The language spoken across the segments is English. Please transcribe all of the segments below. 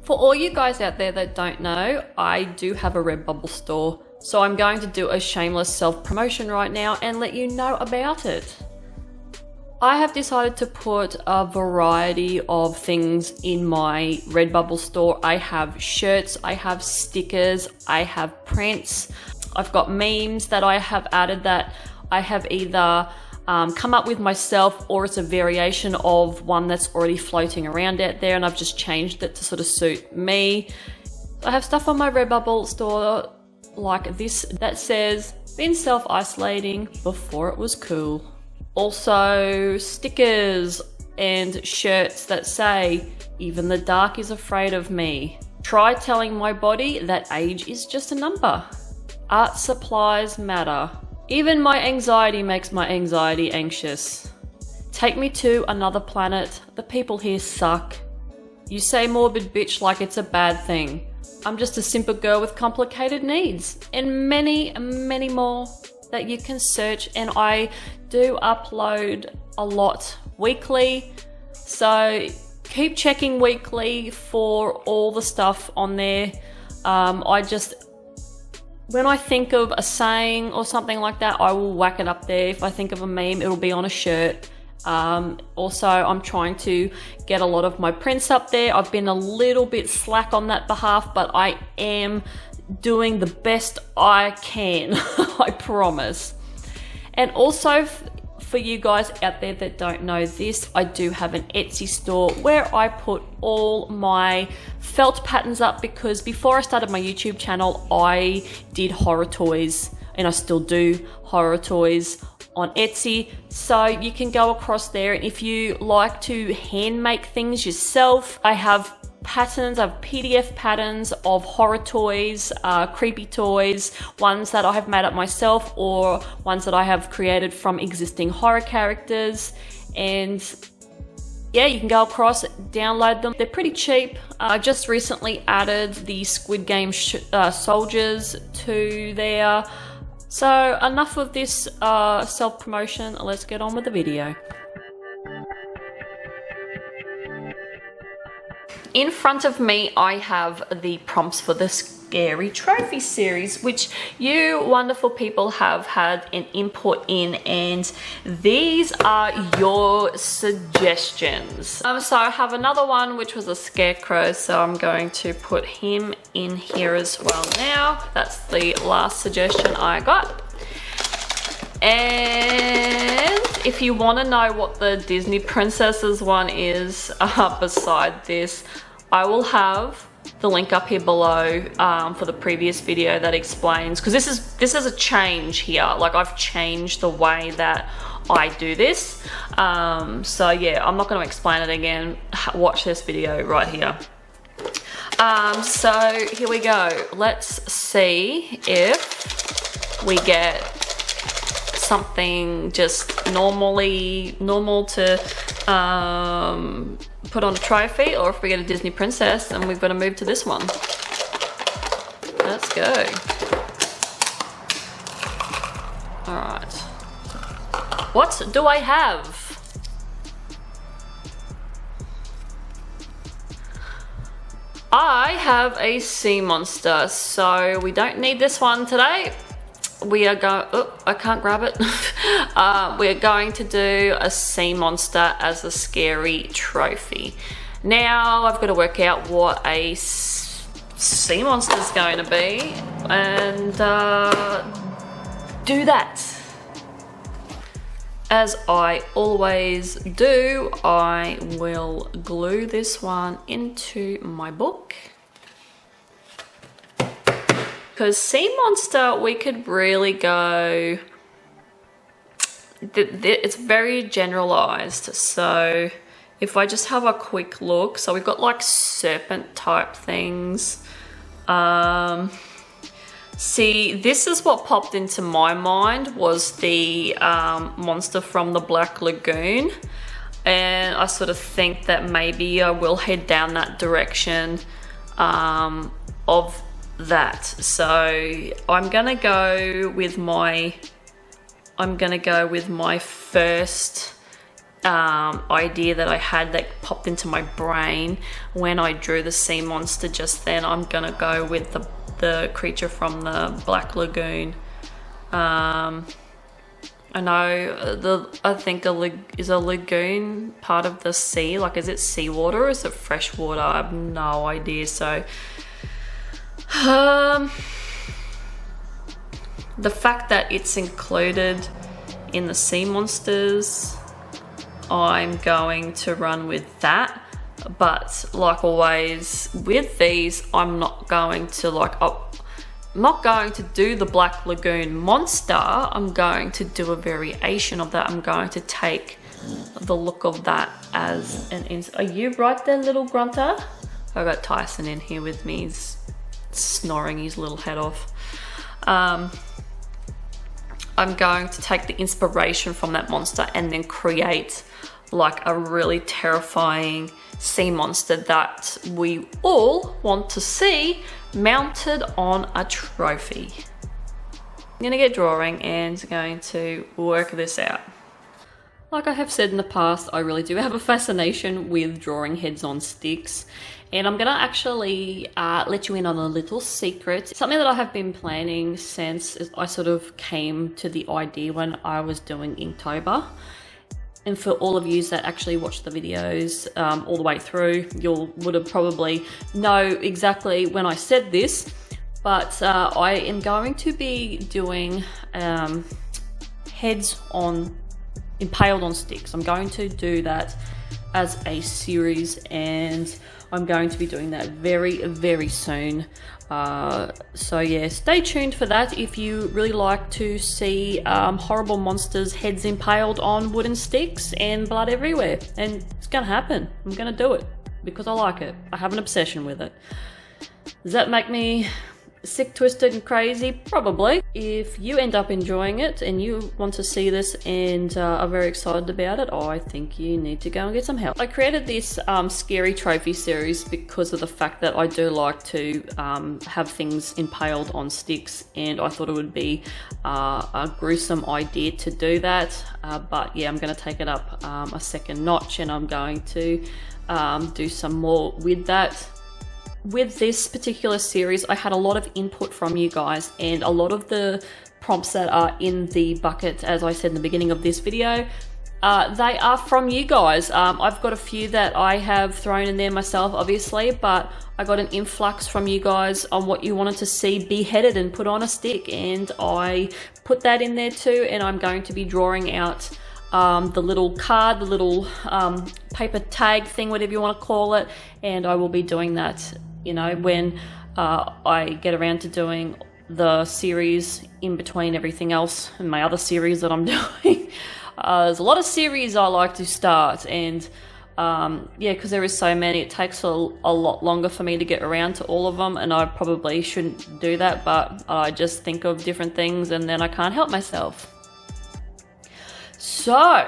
For all you guys out there that don't know, I do have a Redbubble store. So I'm going to do a shameless self-promotion right now and let you know about it. I have decided to put a variety of things in my Redbubble store. I have shirts, I have stickers, I have prints. I've got memes that I have added that I have either come up with myself, or it's a variation of one that's already floating around out there and I've just changed it to sort of suit me. I have stuff on my Redbubble store like this that says, been self-isolating before it was cool. Also stickers and shirts that say, even the dark is afraid of me. Try telling my body that age is just a number. Art supplies matter. Even my anxiety makes my anxiety anxious. Take me to another planet. The people here suck. You say morbid bitch like it's a bad thing. I'm just a simple girl with complicated needs. And many, many more that you can search. And I do upload a lot weekly. So keep checking weekly for all the stuff on there. When I think of a saying or something like that, I will whack it up there. If I think of a meme, it'll be on a shirt. Also, I'm trying to get a lot of my prints up there. I've been a little bit slack on that behalf, but I am doing the best I can, I promise. And also, for you guys out there that don't know this, I do have an Etsy store where I put all my felt patterns up, because before I started my YouTube channel, I did horror toys, and I still do horror toys on Etsy. So you can go across there, and if you like to hand make things yourself, I have patterns, I have PDF patterns of horror toys, creepy toys, ones that I have made up myself or ones that I have created from existing horror characters. And yeah, you can go across, download them. They're pretty cheap. I just recently added the Squid Game soldiers to there. So enough of this self-promotion, let's get on with the video. In front of me, I have the prompts for the Scary Trophy series, which you wonderful people have had an input in, and these are your suggestions. So I have another one, which was a scarecrow, so I'm going to put him in here as well now. That's the last suggestion I got. And if you want to know what the Disney Princesses one is, beside this, I will have the link up here below for the previous video that explains, because this is a change here. Like, I've changed the way that I do this. So yeah, I'm not going to explain it again. Watch this video right here. So here we go. Let's see if we get something just normal to put on a trophy, or if we get a Disney princess, and we've got to move to this one. Let's go. All right. What do I have? I have a sea monster, so we don't need this one today. We are going, oh, I can't grab it. We're going to do a sea monster as a scary trophy. Now I've got to work out what a sea monster is going to be and do that. As I always do, I will glue this one into my book. Because sea monster, we could really go, it's very generalized. So if I just have a quick look, so we've got like serpent type things. See, this is what popped into my mind, was the monster from the Black Lagoon. And I sort of think that maybe I will head down that direction of that. So I'm gonna go with my first idea that I had that popped into my brain when I drew the sea monster just then. I'm gonna go with the creature from the Black Lagoon. I know I think is a lagoon part of the sea? Like, is it seawater or is it freshwater? I have no idea. So the fact that it's included in the sea monsters, I'm going to run with that. But like always with these, I'm not going to do the Black Lagoon monster. I'm going to do a variation of that. I'm going to take the look of that as an Are you right there, little grunter? I got Tyson in here with me. He's snoring his little head off. I'm going to take the inspiration from that monster and then create like a really terrifying sea monster that we all want to see mounted on a trophy. I'm gonna get drawing and going to work this out. Like I have said in the past, I really do have a fascination with drawing heads on sticks, and I'm gonna actually let you in on a little secret. Something that I have been planning since I sort of came to the idea when I was doing Inktober. And for all of you that actually watch the videos all the way through, would have probably know exactly when I said this, but I am going to be doing heads impaled on sticks. I'm going to do that as a series, and I'm going to be doing that very, very soon. So yeah, stay tuned for that if you really like to see horrible monsters' heads impaled on wooden sticks and blood everywhere. And it's gonna happen. I'm gonna do it because I like it. I have an obsession with it. Does that make me sick, twisted, and crazy? Probably. If you end up enjoying it and you want to see this and are very excited about it, I think you need to go and get some help. I created this scary trophy series because of the fact that I do like to have things impaled on sticks, and I thought it would be a gruesome idea to do that. But yeah, I'm going to take it up a second notch, and I'm going to do some more with that. With this particular series, I had a lot of input from you guys, and a lot of the prompts that are in the bucket, as I said in the beginning of this video, they are from you guys. I've got a few that I have thrown in there myself, obviously, but I got an influx from you guys on what you wanted to see beheaded and put on a stick, and I put that in there too, and I'm going to be drawing out the little card, the little paper tag thing, whatever you want to call it, and I will be doing that, you know, when I get around to doing the series in between everything else and my other series that I'm doing. There's a lot of series I like to start, and yeah, because there is so many, it takes a lot longer for me to get around to all of them, and I probably shouldn't do that, but I just think of different things and then I can't help myself. So,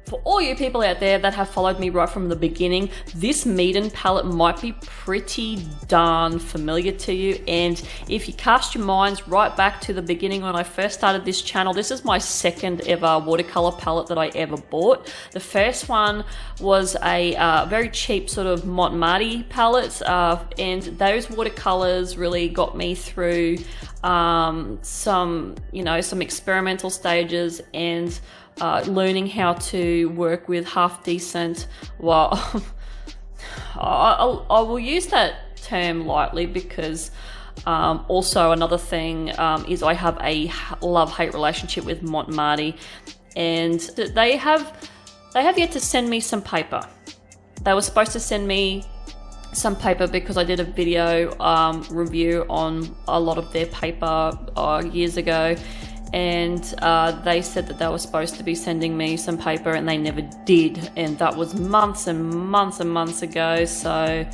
for all you people out there that have followed me right from the beginning, this Meeden palette might be pretty darn familiar to you, and if you cast your minds right back to the beginning when I first started this channel, this is my second ever watercolor palette that I ever bought. The first one was a very cheap sort of Mont Mardi palette, and those watercolors really got me through some experimental stages and learning how to work with half decent, well, I will use that term lightly because also another thing is I have a love-hate relationship with Mont Mardi, and they have yet to send me some paper. They were supposed to send me some paper because I did a video review on a lot of their paper years ago, and they said that they were supposed to be sending me some paper, and they never did, and that was months and months and months ago. So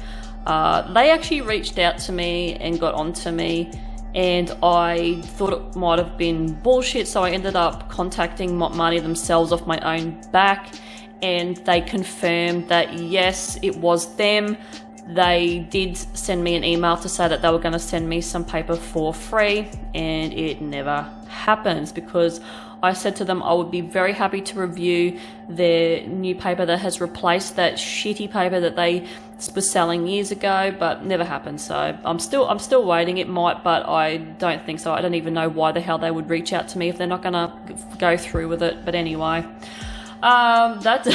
they actually reached out to me and got onto me, and I thought it might have been bullshit, so I ended up contacting Mont Mardi themselves off my own back, and they confirmed that yes, it was them. they did send me an email to say that they were going to send me some paper for free, and it never happens because I said to them I would be very happy to review their new paper that has replaced that shitty paper that they were selling years ago, but never happened. So I'm still waiting. It might, but I don't think so. I don't even know why the hell they would reach out to me if they're not going to go through with it. But anyway, that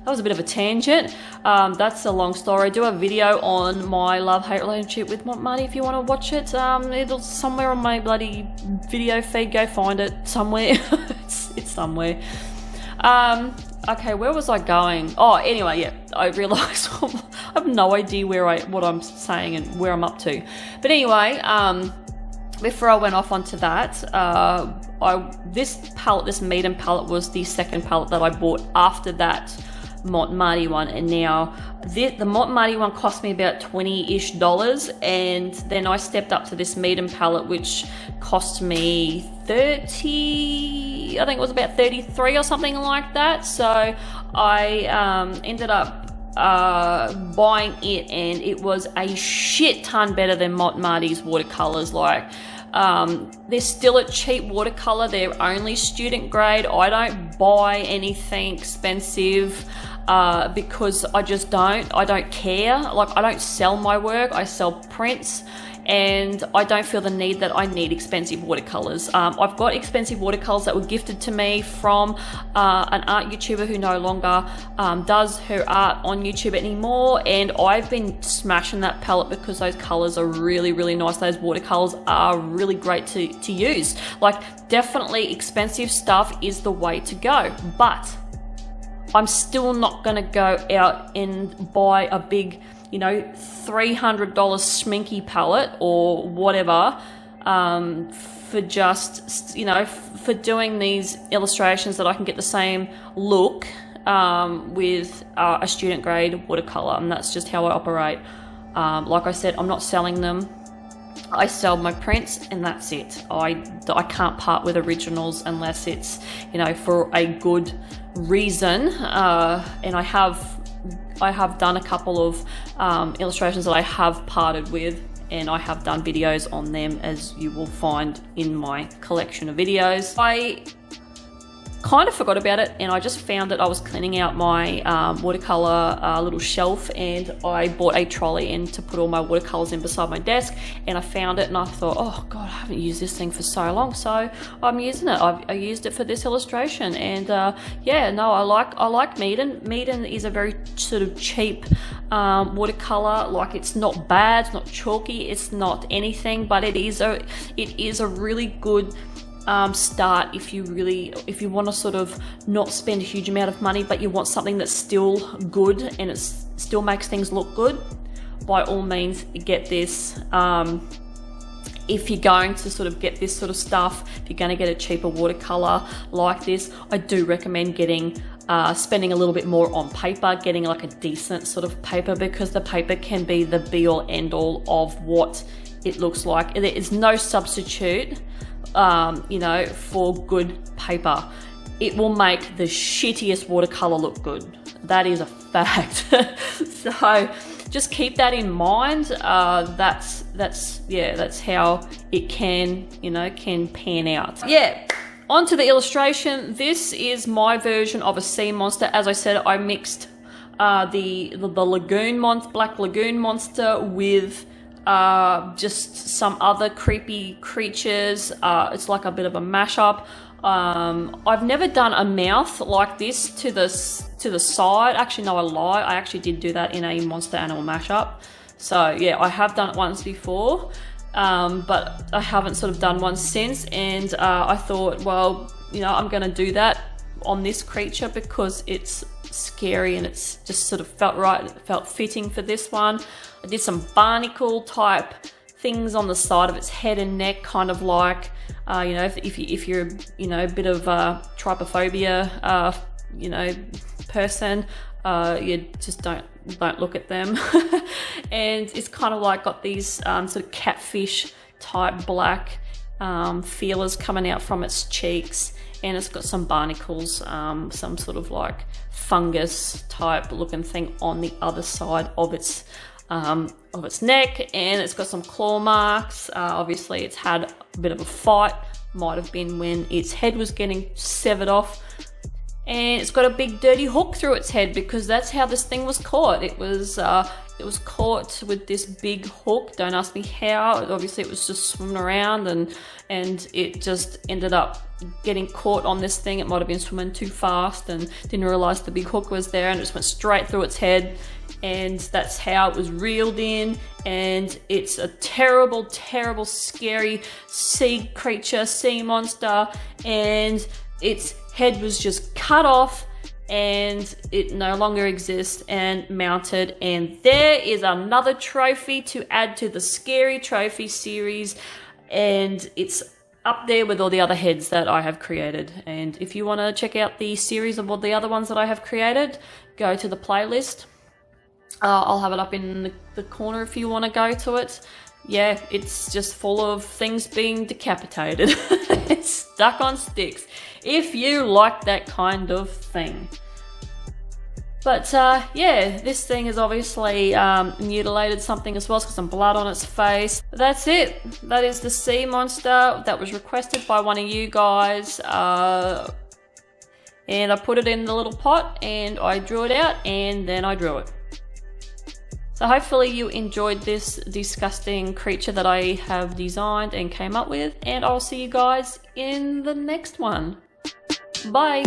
was a bit of a tangent. That's a long story. I do a video on my love-hate relationship with Monty if you want to watch it. It'll somewhere on my bloody video feed. Go find it somewhere. it's somewhere. Okay, where was I going? Oh, anyway, yeah, I realised I have no idea what I'm saying and where I'm up to. But anyway, before I went off onto that, this Meeden palette was the second palette that I bought after that Mont Mardi one, and now the Mont Mardi one cost me about $20-ish, and then I stepped up to this Meeden palette, which cost me 30, I think it was about 33 or something like that. So I ended up buying it, and it was a shit ton better than Mont Mardi's watercolors. Like, they're still a cheap watercolor. They're only student grade. I don't buy anything expensive because I don't care. Like, I don't sell my work, I sell prints, and I don't feel the need that I need expensive watercolors. I've got expensive watercolors that were gifted to me from an art YouTuber who no longer does her art on YouTube anymore, and I've been smashing that palette because those colors are really, really nice. Those watercolors are really great to use. Like, definitely expensive stuff is the way to go, but I'm still not gonna go out and buy a big, $300 sminky palette or whatever for just, for doing these illustrations that I can get the same look with a student grade watercolor, and that's just how I operate. Like I said, I'm not selling them. I sell my prints, and that's it. I can't part with originals unless it's, for a good reason. And I have done a couple of illustrations that I have parted with, and I have done videos on them, as you will find in my collection of videos. I kind of forgot about it, and I just found that I was cleaning out my watercolor little shelf, and I bought a trolley in to put all my watercolors in beside my desk, and I found it, and I thought, oh god, I haven't used this thing for so long, so I'm using it. I used it for this illustration, and yeah, no, I like Meeden. Meeden is a very sort of cheap watercolor. Like, it's not bad, it's not chalky, it's not anything, but it is a really good start if you want to sort of not spend a huge amount of money, but you want something that's still good and it still makes things look good. By all means, get this. If you're going to sort of get this sort of stuff, if you're going to get a cheaper watercolor like this, I do recommend spending a little bit more on paper, getting like a decent sort of paper, because the paper can be the be all end all of what it looks like. There is no substitute for good paper. It will make the shittiest watercolor look good. That is a fact. So just keep that in mind. That's how it can pan out. Yeah. Onto the illustration. This is my version of a sea monster. As I said, I mixed the black lagoon monster with just some other creepy creatures. It's like a bit of a mashup. I've never done a mouth like this to the side. Actually, no, I lie. I actually did do that in a monster animal mashup. So yeah, I have done it once before, but I haven't sort of done one since. And I thought, well, I'm going to do that on this creature because it's scary and it's just sort of felt right. It felt fitting for this one. I did some barnacle type things on the side of its head and neck, kind of like, if you're a bit of a trypophobia, person, you just don't look at them. And it's kind of like got these sort of catfish type black feelers coming out from its cheeks, and it's got some barnacles, some sort of like fungus type looking thing on the other side of its of its neck, and it's got some claw marks. Obviously it's had a bit of a fight, might have been when its head was getting severed off. And it's got a big dirty hook through its head because that's how this thing was caught. It was caught with this big hook. Don't ask me how. Obviously it was just swimming around and it just ended up getting caught on this thing. It might have been swimming too fast and didn't realize the big hook was there, and it just went straight through its head. And that's how it was reeled in. And it's a terrible, terrible, scary sea creature, sea monster. And its head was just cut off and it no longer exists and mounted. And there is another trophy to add to the scary trophy series, and it's up there with all the other heads that I have created. And if you want to check out the series of all the other ones that I have created, go to the playlist. I'll have it up in the corner if you want to go to it. Yeah, it's just full of things being decapitated. It's stuck on sticks, if you like that kind of thing. But yeah, this thing is obviously mutilated something as well. It's got some blood on its face. But that's it. That is the sea monster that was requested by one of you guys. And I put it in the little pot and I drew it out and then I drew it. So hopefully you enjoyed this disgusting creature that I have designed and came up with, and I'll see you guys in the next one. Bye!